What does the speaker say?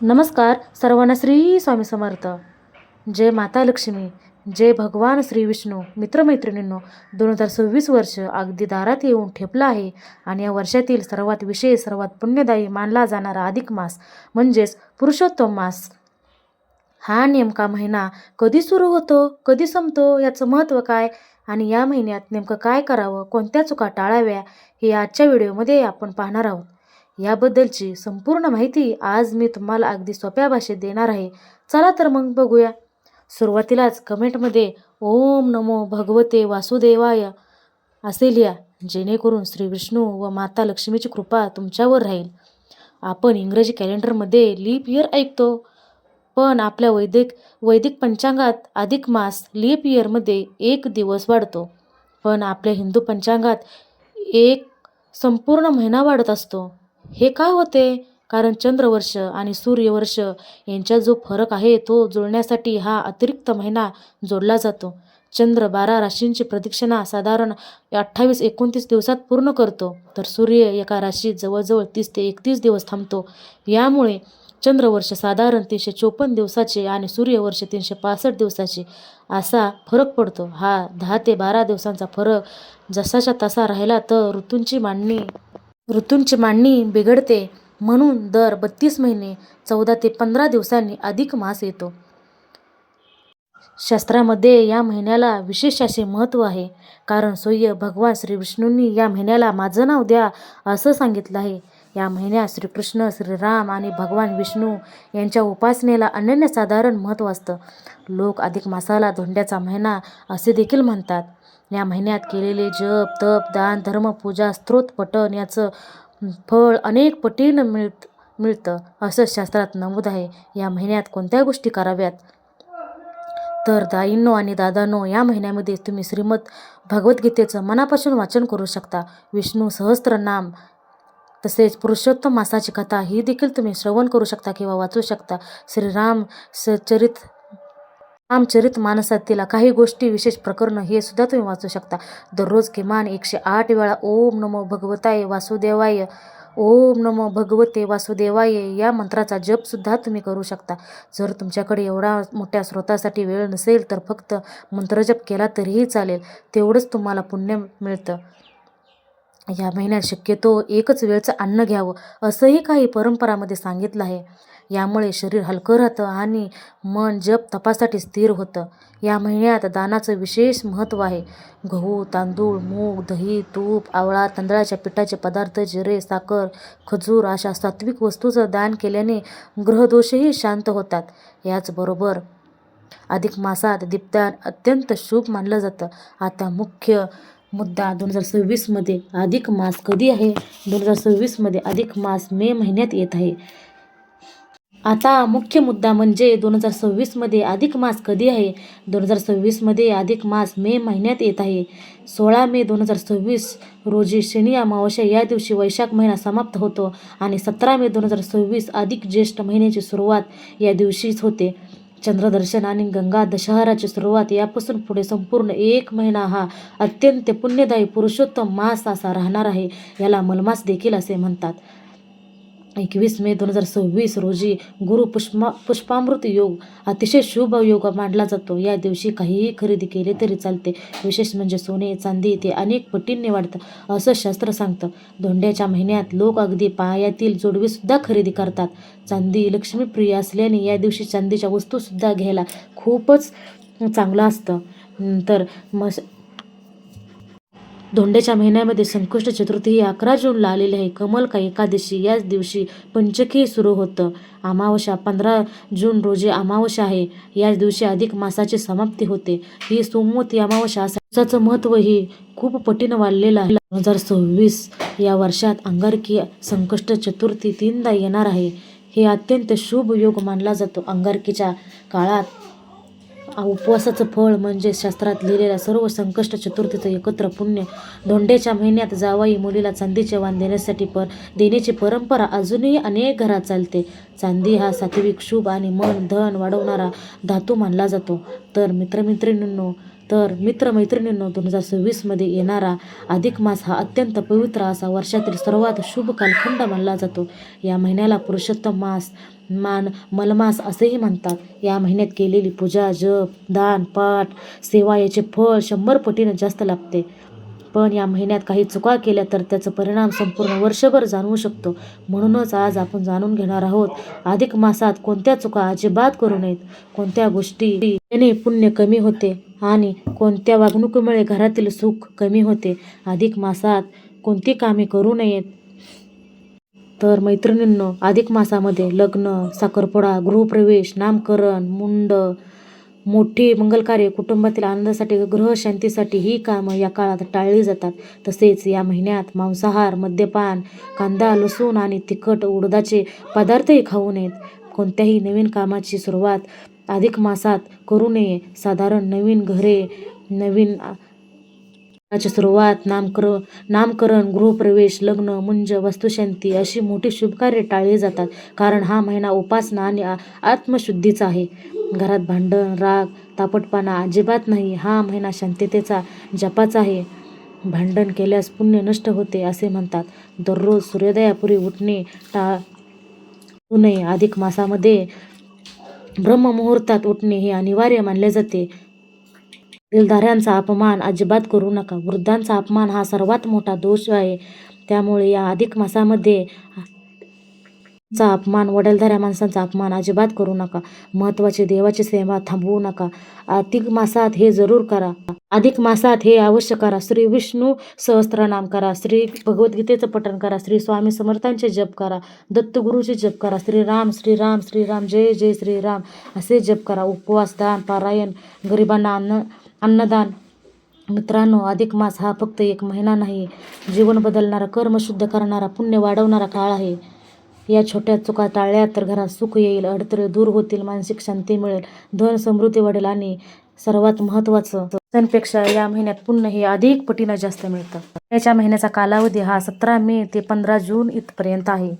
नमस्कार सर्वांना. श्री स्वामी समर्थ. जय माता लक्ष्मी, जय भगवान श्री विष्णू. मित्रमैत्रिणींनो, 2026 वर्ष अगदी दारात येऊन ठेपलं आहे आणि या वर्षातील सर्वात विशेष, सर्वात पुण्यदायी मानला जाणारा अधिक मास म्हणजेच पुरुषोत्तम मास. हा नेमका महिना कधी सुरू होतो, कधी संपतो, याचं महत्त्व काय आणि या महिन्यात नेमकं काय करावं, कोणत्या चुका टाळाव्या, हे आजच्या व्हिडिओमध्ये आपण पाहणार आहोत. याबद्दलची संपूर्ण माहिती आज मी तुम्हाला अगदी सोप्या भाषेत देणार आहे. चला तर मग बघूया. सुरुवातीलाच कमेंटमध्ये ओम नमो भगवते वासुदेवाय असे लिहा, जेणेकरून श्री विष्णू व माता लक्ष्मीची कृपा तुमच्यावर राहील. आपण इंग्रजी कॅलेंडरमध्ये लीप इयर ऐकतो, पण आपल्या वैदिक पंचांगात अधिक मास लीप इयरमध्ये एक दिवस वाढतो. पण आपल्या हिंदू पंचांगात एक संपूर्ण महिना वाढत असतो. हे का होते? कारण चंद्रवर्ष आणि सूर्यवर्ष यांच्यात जो फरक आहे तो जुळण्यासाठी हा अतिरिक्त महिना जोडला जातो. चंद्र 12 राशींची प्रदक्षिणा साधारण 28-29 दिवसात पूर्ण करतो, तर सूर्य एका राशीत जवळजवळ 30 ते 31 दिवस थांबतो. यामुळे चंद्रवर्ष साधारण 354 दिवसाचे आणि सूर्यवर्ष 365 दिवसाचे असा फरक पडतो. हा 10 ते 12 दिवसांचा फरक जसाच्या तसा राहिला तर ऋतूंची मांडणी बिघडते. म्हणून दर 32 महिने 14 ते 15 दिवसांनी अधिक मास येतो. शास्त्रामध्ये या महिन्याला विशेष असे महत्त्व आहे, कारण स्वयं भगवान श्री विष्णूंनी या महिन्याला माझं नाव द्या असं सांगितलं आहे. या महिन्यात श्रीकृष्ण, श्रीराम आणि भगवान विष्णू यांच्या उपासनेला अनन्यसाधारण महत्त्व असतं. लोक अधिक मासाला धोंड्याचा महिना असे देखील म्हणतात. या महिन्यात केलेले जप, तप, दान, धर्म, पूजा, स्तोत्र पठण याचं फळ अनेक पटीनं मिळतं असं शास्त्रात नमूद आहे. या महिन्यात कोणत्या गोष्टी कराव्यात? तर ताईंनो आणि दादांनो, या महिन्यामध्ये तुम्ही श्रीमद भगवद्गीतेचं मनापासून वाचन करू शकता. विष्णू सहस्त्रनाम तसेच पुरुषोत्तम मासाची कथा ही देखील तुम्ही श्रवण करू शकता किंवा वाचू शकता. रामचरित मानसातील काही गोष्टी, विशेष प्रकरणं हे सुद्धा तुम्ही वाचू शकता. दररोज किमान 108 वेळा ओम नमो भगवताय वासुदेवाय, ओम नमो भगवते वासुदेवाय या मंत्राचा जप सुद्धा तुम्ही करू शकता. जर तुमच्याकडे एवढा मोठ्या स्रोतासाठी वेळ नसेल तर फक्त मंत्रजप केला तरीही चालेल, तेवढंच तुम्हाला पुण्य मिळतं. या महिन्यात शक्यतो एकच वेळचं अन्न घ्यावं असंही काही परंपरामध्ये सांगितलं आहे. यामुळे शरीर हलकं राहतं आणि मन जप तपासाठी स्थिर होतं. या महिन्यात दानाचं विशेष महत्त्व आहे. गहू, तांदूळ, मूग, दही, तूप, आवळा, तांदळाच्या पिठाचे पदार्थ, जिरे, साखर, खजूर अशा सात्विक वस्तूचं दान केल्याने ग्रहदोषही शांत होतात. याचबरोबर अधिक मासात दीपदान अत्यंत शुभ मानलं जातं. आता मुख्य मुद्दा 2026 मध्ये अधिक मास कधी आहे? 2026 अधिक मास मे महिन्यात येत आहे. आता मुख्य मुद्दा म्हणजे 2026 अधिक मास कधी आहे? 2026 अधिक मास मे महिन्यात येत आहे. 16 मे 2026 रोजी शनी अमावस्या या दिवशी वैशाख महिना समाप्त होतो आणि 17 मे 2026 अधिक ज्येष्ठ महिन्याची सुरुवात या दिवशीच होते. चंद्रदर्शन आणि गंगा दशहराची सुरुवात यापासून पुढे संपूर्ण एक महिना हा अत्यंत पुण्यदायी पुरुषोत्तम मास असा राहणार आहे. याला मलमास देखील असे म्हणतात. 21 मे 2026 रोजी गुरु पुष्पामृत योग अतिशय शुभ योग मानला जातो. या दिवशी काहीही खरेदी केले तरी चालते. विशेष म्हणजे सोने चांदी ते अनेक पटींनी वाढतं असं शास्त्र सांगतं. धोंड्याच्या महिन्यात लोक अगदी पायातील जोडवीसुद्धा खरेदी करतात. चांदी लक्ष्मीप्रिय असल्याने या दिवशी चांदीच्या वस्तूसुद्धा घ्यायला खूपच चांगलं असतं. तर धोंड्याच्या महिन्यामध्ये संकष्ट चतुर्थी ही 11 जूनला आलेली आहे. कमल का एकादशी याच दिवशी पंचकी सुरू होतं. अमावस्या 15 जून रोजी अमावस्या आहे. याच दिवशी अधिक मासाची समाप्ती होते. ही सोमवती अमावस्या दिवसाचं महत्त्व ही खूप पटीनं वाढलेलं आहे. 2026 या वर्षात अंगारकी संकष्ट चतुर्थी 3दा येणार आहे. हे अत्यंत शुभ योग मानला जातो. अंगारकीच्या काळात उपवासाचं फळ म्हणजे शास्त्रात लिहिलेल्या सर्व संकष्ट चतुर्थीचं एकत्र पुण्य. धोंड्याच्या महिन्यात जावई मुलीला चांदीचे वाण देण्याची परंपरा अजूनही अनेक घरात चालते. चांदी हा सात्विक, शुभ आणि मन धन वाढवणारा धातू मानला जातो. तर मित्रमैत्रिणींनो 2026 येणारा अधिक मास हा अत्यंत पवित्र असा वर्षातील सर्वात शुभ कालखंड मानला जातो. या महिन्याला पुरुषोत्तम मास मलमास असेही म्हणतात. या महिन्यात केलेली पूजा, जप, दान, पाठ, सेवा याचे फळ 100 पटीने जास्त लाभते. पण या महिन्यात काही चुका केल्या तर त्याचा परिणाम संपूर्ण वर्षभर जाणवू शकतो. म्हणूनच आज आपण जाणून घेणार आहोत अधिक मासात कोणत्या चुका अजिबात करू नयेत, कोणत्या गोष्टी केल्याने पुण्य कमी होते आणि कोणत्या वागणुकीमुळे घरातील सुख कमी होते. अधिक मासात कोणती कामे करू नयेत तर मैत्रिणींनो, अधिक मासामध्ये लग्न, साखरपुडा, गृहप्रवेश, नामकरण, मोठी मंगलकार्य, कुटुंबातील आनंदासाठी, ग्रहशांतीसाठी ही कामं या काळात टाळली जातात. तसेच या महिन्यात मांसाहार, मद्यपान, कांदा, लसूण आणि तिखट उडदाचे पदार्थही खाऊ नयेत. कोणत्याही नवीन कामाची सुरुवात अधिक मासात करू नये. साधारण नवीन घरे, नवीन ची सुरुवात, नामकरण, गृहप्रवेश, लग्न, मुंज, वास्तुशांती अशी मोठी शुभकार्ये टाळली जातात. कारण हा महिना उपासना आणि आत्मशुद्धीचा आहे. घरात भांडण, राग, तापटपणा अजिबात नाही. हा महिना शांततेचा, जपाचा आहे. भांडण केल्यास पुण्य नष्ट होते असे म्हणतात. दररोज सूर्योदयापूर्वी उठणे टाळू नये. अधिक मासामध्ये ब्रह्ममुहूर्तात उठणे हे अनिवार्य मानले जाते. वडीलधाऱ्यांचा अपमान अजिबात करू नका. वृद्धांचा अपमान हा सर्वात मोठा दोष आहे. त्यामुळे या अधिक मासामध्ये वडीलधाऱ्या माणसांचा अपमान अजिबात करू नका. महत्त्वाची देवाची सेवा थांबवू नका. अधिक मासात हे जरूर करा. अधिक मासात हे अवश्य करा. श्री विष्णू सहस्त्रनाम करा, श्री भगवद्गीतेचं पठण करा, श्री स्वामी समर्थांचे जप करा, दत्तगुरूचे जप करा, श्रीराम श्रीराम श्रीराम जय जय श्रीराम असे जप करा. उपवास, दान, पारायण, गरिबांना अन्नदान. मित्रांनो, अधिक मास हा फक्त एक महिना नाही, जीवन बदलणारा, कर्म शुद्ध करणारा, पुण्य वाढवणारा काळ आहे. या छोट्या चुका टाळल्या तर घरात सुख येईल, अडथळे दूर होतील, मानसिक शांती मिळेल, धन समृद्धी वाढेल आणि सर्वात महत्त्वाचं, सणांपेक्षा या महिन्यात पुण्य हे अधिक पटीने जास्त मिळतं. याच्या महिन्याचा कालावधी हा 17 मे ते 15 जून इथपर्यंत आहे.